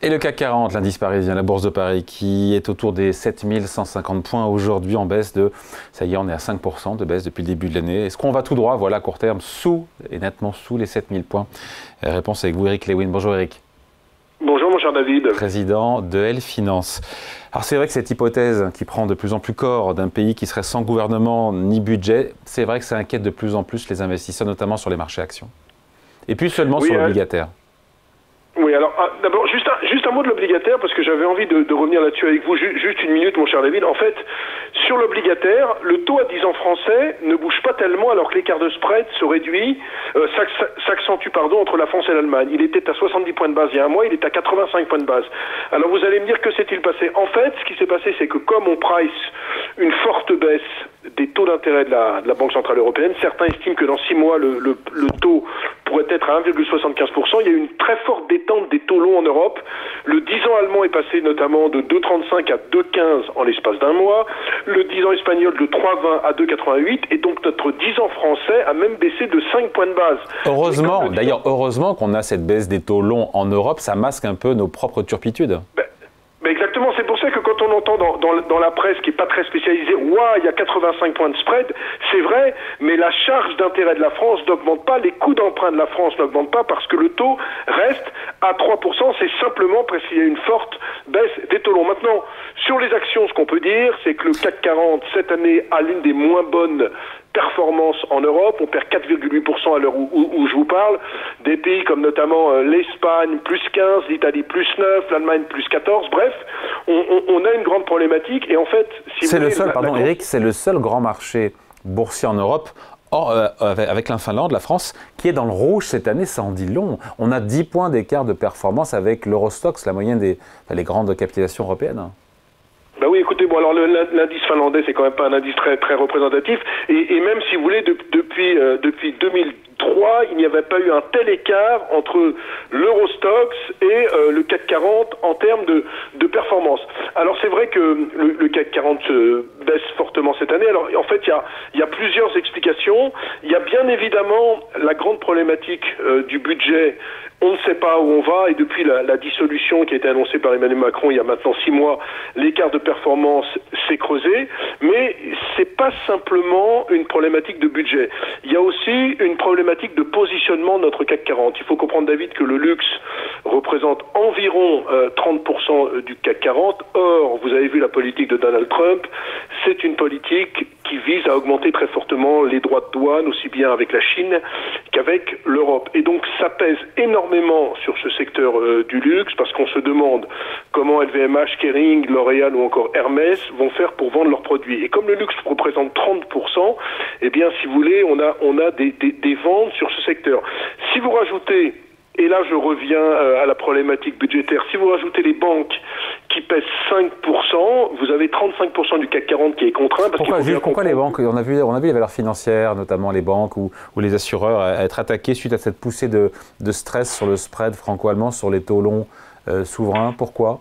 Et le CAC 40, l'indice parisien, la Bourse de Paris, qui est autour des 7150 points aujourd'hui en baisse de, ça y est, on est à 5% de baisse depuis le début de l'année. Est-ce qu'on va tout droit, voilà, à court terme, sous, et nettement sous les 7000 points? Réponse avec vous, Eric Lewin. Bonjour Eric. Bonjour mon cher David. Président de L Finance. Alors c'est vrai que cette hypothèse qui prend de plus en plus corps d'un pays qui serait sans gouvernement ni budget, c'est vrai que ça inquiète de plus en plus les investisseurs, notamment sur les marchés actions. Et puis seulement sur l'obligataire. Oui, alors d'abord, juste un mot de l'obligataire, parce que j'avais envie de revenir là-dessus avec vous, juste une minute mon cher David. En fait, sur l'obligataire, le taux à 10 ans français ne bouge pas tellement alors que l'écart de spread se réduit, s'accentue entre la France et l'Allemagne. Il était à 70 points de base il y a un mois, il est à 85 points de base. Alors vous allez me dire, que s'est-il passé? En fait, ce qui s'est passé, c'est que comme on price une forte baisse des taux d'intérêt de la Banque Centrale Européenne, certains estiment que dans 6 mois, le taux pourrait être à 1,75%. Il y a eu une très forte détente des taux longs en Europe. Le 10 ans allemand est passé notamment de 2,35 à 2,15 en l'espace d'un mois. Le 10 ans espagnol de 3,20 à 2,88. Et donc notre 10 ans français a même baissé de 5 points de base. Heureusement, d'ailleurs, heureusement qu'on a cette baisse des taux longs en Europe. Ça masque un peu nos propres turpitudes. Exactement, c'est pour ça que quand on entend dans la presse qui n'est pas très spécialisée, il y a 85 points de spread, c'est vrai, mais la charge d'intérêt de la France n'augmente pas, les coûts d'emprunt de la France n'augmentent pas parce que le taux reste à 3%, c'est simplement parce qu'il y a une forte baisse des taux longs. Maintenant, sur les actions, ce qu'on peut dire, c'est que le CAC 40, cette année, a l'une des moins bonnes performance en Europe, on perd 4,8% à l'heure où je vous parle, des pays comme notamment l'Espagne plus 15, l'Italie plus 9, l'Allemagne plus 14, bref, on a une grande problématique et en fait... c'est le seul, pardon Eric, c'est le seul grand marché boursier en Europe, avec la Finlande, la France, qui est dans le rouge cette année, ça en dit long. On a 10 points d'écart de performance avec l'Eurostoxx, la moyenne des grandes capitalisations européennes. Bah oui, écoutez, bon alors l'indice finlandais c'est quand même pas un indice très très représentatif et même si vous voulez depuis 2003 il n'y avait pas eu un tel écart entre l'Eurostoxx et le CAC 40 en termes de performance. Alors c'est vrai que le CAC 40 baisse fortement cette année. Alors en fait il y a plusieurs explications. Il y a bien évidemment la grande problématique du budget. On ne sait pas où on va et depuis la dissolution qui a été annoncée par Emmanuel Macron il y a maintenant 6 mois, l'écart de performance s'est creusé, mais c'est pas simplement une problématique de budget. Il y a aussi une problématique de positionnement de notre CAC 40. Il faut comprendre, David, que le luxe représente environ 30% du CAC 40. Or, vous avez vu la politique de Donald Trump, c'est une politique qui vise à augmenter très fortement les droits de douane, aussi bien avec la Chine qu'avec l'Europe. Et donc ça pèse énormément sur ce secteur du luxe, parce qu'on se demande comment LVMH, Kering, L'Oréal ou encore Hermès vont faire pour vendre leurs produits. Et comme le luxe représente 30%, eh bien si vous voulez, on a des ventes sur ce secteur. Si vous rajoutez, et là je reviens à la problématique budgétaire, si vous rajoutez les banques qui pèsent 5%, vous avez 35% du CAC 40 qui est contraint. Pourquoi les banques? On a vu les valeurs financières, notamment les banques ou les assureurs, être attaqués suite à cette poussée de stress sur le spread franco-allemand, sur les taux longs souverains. Pourquoi?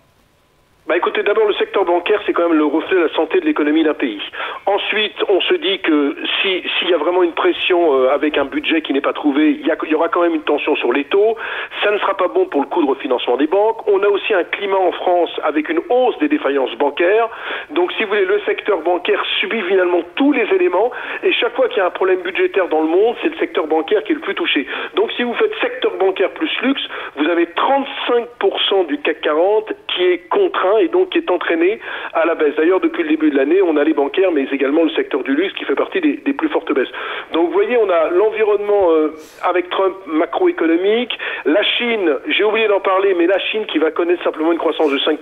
Écoutez, d'abord, le secteur bancaire, c'est quand même le reflet de la santé de l'économie d'un pays. Ensuite, on se dit que s'il y a vraiment une pression avec un budget qui n'est pas trouvé, il y aura quand même une tension sur les taux. Ça ne sera pas bon pour le coût de refinancement des banques. On a aussi un climat en France avec une hausse des défaillances bancaires. Donc, si vous voulez, le secteur bancaire subit finalement tous les éléments. Et chaque fois qu'il y a un problème budgétaire dans le monde, c'est le secteur bancaire qui est le plus touché. Donc, si vous faites secteur bancaire plus luxe, vous avez 35% du CAC 40 qui est contraint et donc qui est entraîné à la baisse. D'ailleurs, depuis le début de l'année, on a les bancaires, mais également le secteur du luxe qui fait partie des plus fortes baisses. Donc, vous voyez, on a l'environnement avec Trump macroéconomique, la Chine, j'ai oublié d'en parler, mais la Chine qui va connaître simplement une croissance de 5%,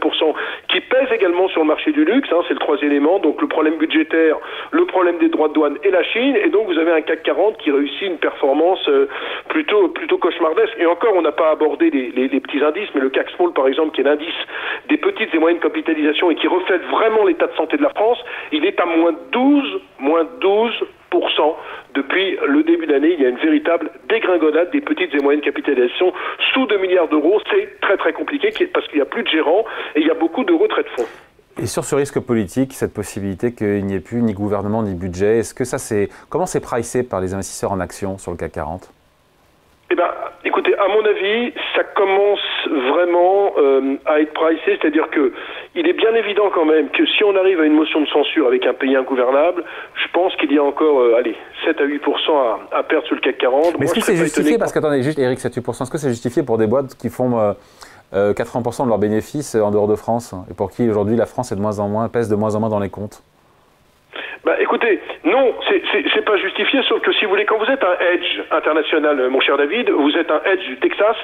qui pèse également sur le marché du luxe, c'est le troisième élément, donc le problème budgétaire, le problème des droits de douane et la Chine, et donc vous avez un CAC 40 qui réussit une performance plutôt cauchemardesque. Et encore, on n'a pas abordé les petits indices, mais le CAC Small, par exemple, qui est l'indice des petites et moyennes capitalisations et qui reflète vraiment l'état de santé de la France, il est à moins 12% depuis le début de l'année. Il y a une véritable dégringolade des petites et moyennes capitalisations sous 2 milliards d'euros. C'est très très compliqué parce qu'il n'y a plus de gérants et il y a beaucoup de retraits de fonds. Et sur ce risque politique, cette possibilité qu'il n'y ait plus ni gouvernement ni budget, comment c'est pricé par les investisseurs en actions sur le CAC 40? Écoutez, à mon avis, ça commence vraiment à être pricé, c'est-à-dire que il est bien évident quand même que si on arrive à une motion de censure avec un pays ingouvernable, je pense qu'il y a encore 7 à 8% à perdre sur le CAC 40. Mais est-ce que c'est justifié, parce qu'attendez, juste Eric, 7-8%, est-ce que c'est justifié pour des boîtes qui font 80% de leurs bénéfices en dehors de France, et pour qui aujourd'hui la France est de moins en moins, pèse de moins en moins dans les comptes? Bah écoutez, non, c'est pas justifié, sauf que si vous voulez, quand vous êtes un hedge international, mon cher David, vous êtes un hedge du Texas,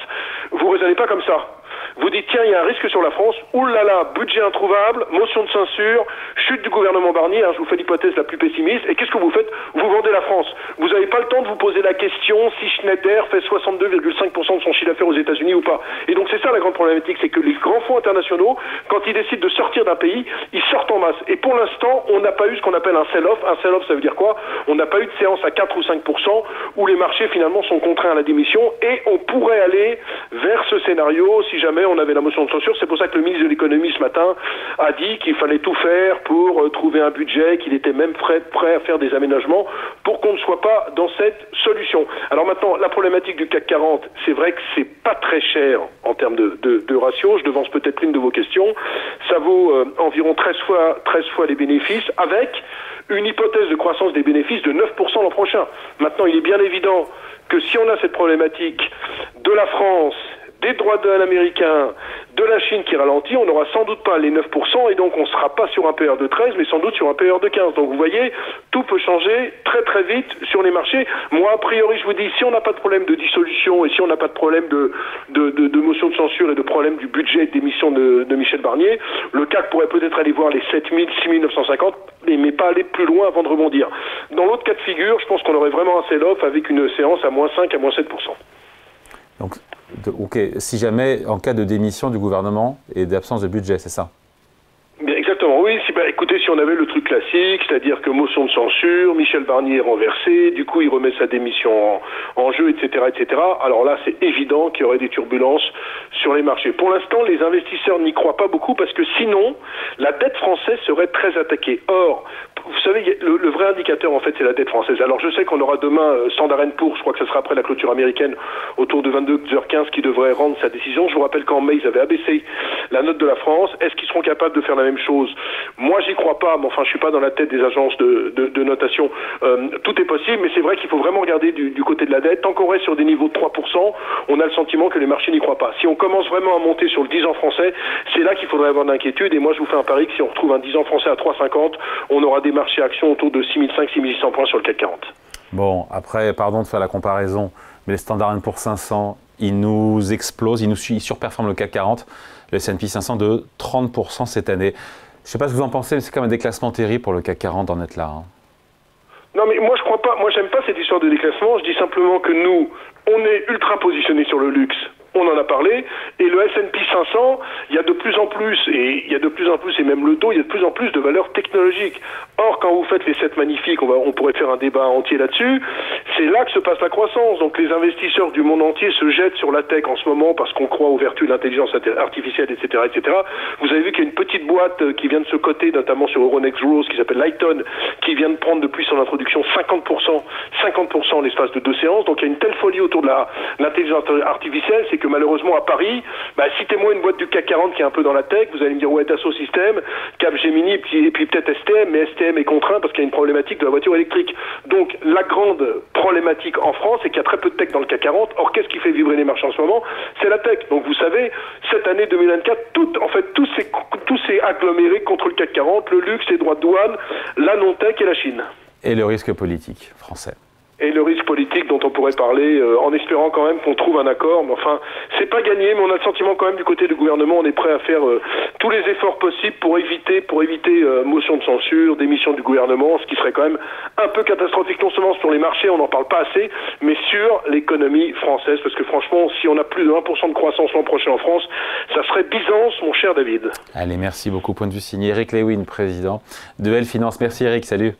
vous raisonnez pas comme ça. Vous dites, tiens, il y a un risque sur la France, oulala, budget introuvable, motion de censure, chute du gouvernement Barnier, je vous fais l'hypothèse la plus pessimiste, et qu'est-ce que vous faites? Vous vendez la France. Vous n'avez pas le temps de vous poser la question si Schneider fait 62,5% de son chiffre d'affaires aux États-Unis ou pas. Et donc c'est ça la grande problématique, c'est que les grands fonds internationaux, quand ils décident de sortir d'un pays, ils sortent en masse. Et pour l'instant, on n'a pas eu ce qu'on appelle un sell-off. Un sell-off, ça veut dire quoi? On n'a pas eu de séance à 4 ou 5% où les marchés finalement sont contraints à la démission, et on pourrait aller vers ce scénario si jamais on avait la motion de censure. C'est pour ça que le ministre de l'économie ce matin a dit qu'il fallait tout faire pour trouver un budget, qu'il était même prêt à faire des aménagements pour qu'on ne soit pas dans cette solution. Alors maintenant, la problématique du CAC 40, c'est vrai que c'est pas très cher en termes de ratio. Je devance peut-être l'une de vos questions. Ça vaut environ 13 fois les bénéfices, avec une hypothèse de croissance des bénéfices de 9% l'an prochain. Maintenant, il est bien évident que si on a cette problématique de la France, des droits de douane américains, de la Chine qui ralentit, on n'aura sans doute pas les 9%, et donc on ne sera pas sur un PER de 13, mais sans doute sur un PER de 15. Donc vous voyez, tout peut changer très très vite sur les marchés. Moi, a priori, je vous dis, si on n'a pas de problème de dissolution, et si on n'a pas de problème de motion de censure et de problème du budget et d'émission de Michel Barnier, le CAC pourrait peut-être aller voir les 7000, 6950, mais pas aller plus loin avant de rebondir. Dans l'autre cas de figure, je pense qu'on aurait vraiment un sell-off avec une séance à moins 5 à moins 7%. Donc, ok, si jamais, en cas de démission du gouvernement et d'absence de budget, c'est ça? Bien, exactement, oui. Écoutez, si on avait le truc classique, c'est-à-dire que motion de censure, Michel Barnier est renversé, du coup il remet sa démission en jeu, etc., etc. Alors là, c'est évident qu'il y aurait des turbulences sur les marchés. Pour l'instant, les investisseurs n'y croient pas beaucoup parce que sinon, la dette française serait très attaquée. Or, vous savez, le vrai indicateur, en fait, c'est la dette française. Alors, je sais qu'on aura demain Standard & Poor's, je crois que ce sera après la clôture américaine, autour de 22h15, qui devrait rendre sa décision. Je vous rappelle qu'en mai, ils avaient abaissé la note de la France. Est-ce qu'ils seront capables de faire la même chose? Moi, j'y crois pas, mais enfin, je suis pas dans la tête des agences de notation. Tout est possible, mais c'est vrai qu'il faut vraiment regarder du côté de la dette. Tant qu'on reste sur des niveaux de 3%, on a le sentiment que les marchés n'y croient pas. Si on commence vraiment à monter sur le 10 ans français, c'est là qu'il faudrait avoir d'inquiétude. Et moi, je vous fais un pari que si on retrouve un 10 ans français à 3,50, on aura des marchés actions autour de 6500-6600 points sur le CAC 40. Bon, après, pardon de faire la comparaison, mais les Standard & Poor's 500, ils nous explosent, ils surperforment le CAC 40, le S&P 500 de 30% cette année. Je ne sais pas ce que vous en pensez, mais c'est quand même un déclassement terrible pour le CAC 40 d'en être là. Non, mais moi je crois pas, moi j'aime pas cette histoire de déclassement, je dis simplement que nous, on est ultra positionné sur le luxe. On en a parlé, et le S&P 500, il y a de plus en plus, et même le taux, il y a de plus en plus de valeurs technologiques. Or, quand vous faites les 7 magnifiques, on pourrait faire un débat entier là-dessus, c'est là que se passe la croissance. Donc les investisseurs du monde entier se jettent sur la tech en ce moment parce qu'on croit aux vertus de l'intelligence artificielle, etc., etc. Vous avez vu qu'il y a une petite boîte qui vient de se coter, notamment sur Euronext Growth, qui s'appelle Lighton, qui vient de prendre depuis son introduction 50% en l'espace de 2 séances. Donc il y a une telle folie autour de l'intelligence artificielle, c'est que malheureusement à Paris, citez-moi une boîte du CAC 40 qui est un peu dans la tech, vous allez me dire ouais, Dassault Systèmes, Capgemini, et puis peut-être STM, mais STM est contraint parce qu'il y a une problématique de la voiture électrique. Donc la grande problématique en France, c'est qu'il y a très peu de tech dans le CAC 40. Or, qu'est-ce qui fait vibrer les marchés en ce moment? C'est la tech. Donc vous savez, cette année 2024, tout s'est aggloméré contre le CAC 40, le luxe, les droits de douane, la non-tech et la Chine. Et le risque politique français. Et le risque politique dont on pourrait parler, en espérant quand même qu'on trouve un accord. Mais enfin, c'est pas gagné, mais on a le sentiment quand même du côté du gouvernement, on est prêt à faire tous les efforts possibles pour éviter motion de censure, démission du gouvernement, ce qui serait quand même un peu catastrophique, non seulement sur les marchés, on n'en parle pas assez, mais sur l'économie française, parce que franchement, si on a plus de 1% de croissance l'an prochain en France, ça serait Byzance, mon cher David. Allez, merci beaucoup. Point de vue signé Eric Lewin, président de L Finance. Merci Eric, salut.